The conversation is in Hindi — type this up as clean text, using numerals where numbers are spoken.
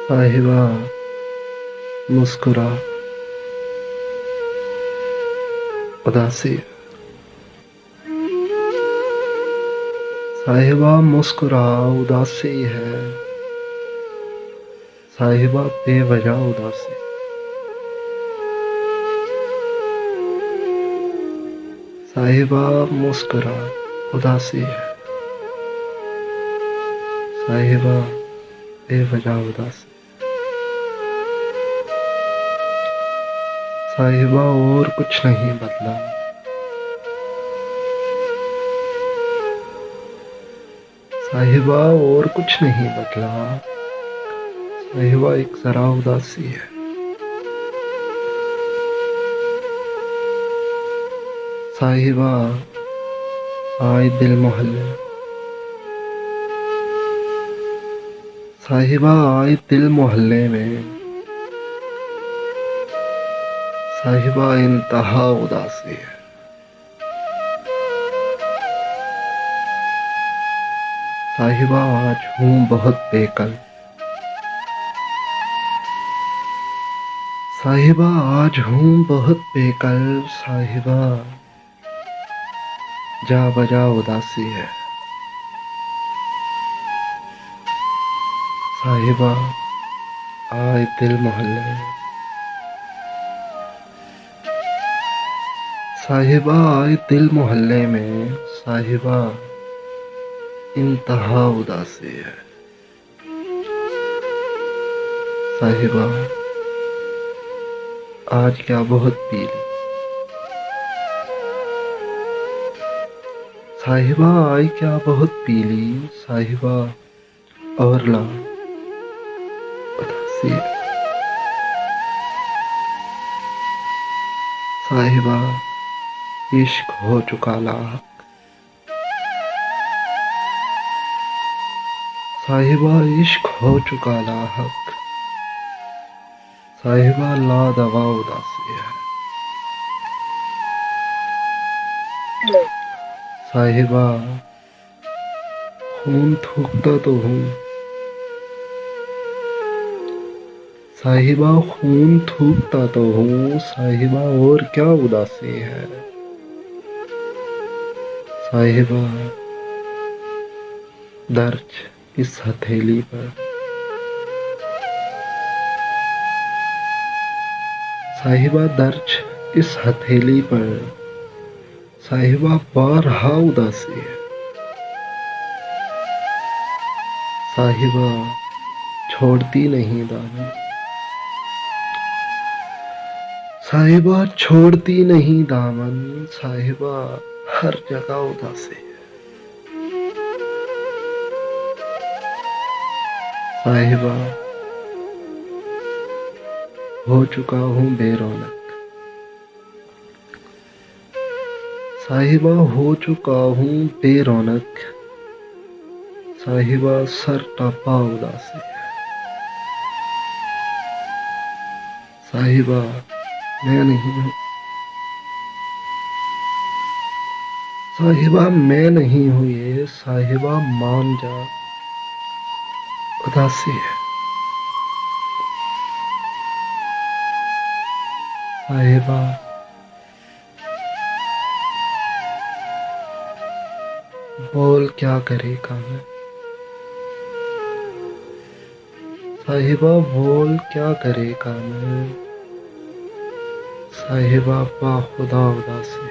साहिबा मुस्कुरा उदासी। साहिबा मुस्कुरा उदासी है, साहिबा बेवजह उदासी। साहिबा मुस्कुरा उदासी है, साहिबा बेवजह उदासी। साहिबा और कुछ नहीं बदला, साहिबा और कुछ नहीं बदला, साहिबा एक जरा उदासी है। साहिबा आए दिल मोहल्ले, साहिबा आए दिल मोहल्ले में, साहिबा इंतहा उदासी है। साहिबा आज हूँ बहुत बेकल, साहिबा आज हूँ बहुत बेकल, साहिबा जा बजा उदासी है। साहिबा आए दिल मोहल्ले, साहिबा आए दिल मोहल्ले में, साहिबा इंतहा उदासी है। साहिबा आज क्या बहुत पीली, साहिबा आज क्या बहुत पीली, साहिबा और ला उदासी है। साहिबा इश्क हो चुका लाख, साहिबा इश्क हो चुका लाहक, साहिबा ला दवा उदासी है। साहिबा खून थूकता तो हूँ, साहिबा खून थूकता तो हूँ, साहिबा और क्या उदासी है। साहिबा दर्द इस हथेली पर, साहिबा दर्द इस हथेली पर, साहिबा बारहा उदासी है। साहिबा छोड़ती नहीं दामन, साहिबा छोड़ती नहीं दामन, साहिबा हर जगह उदासी है। साहिबा हो चुका हूँ बेरौनक, साहिबा हो चुका हूँ बेरौनक, साहिबा सर टापा उदासी है। साहिबा मैं नहीं हूँ, साहिबा मैं नहीं हूँ ये, साहिबा मान जा उदासी है। साहिबा बोल क्या करे कामिल, साहिबा बोल क्या करे कामिल, साहिबा बाखुदा उदासी।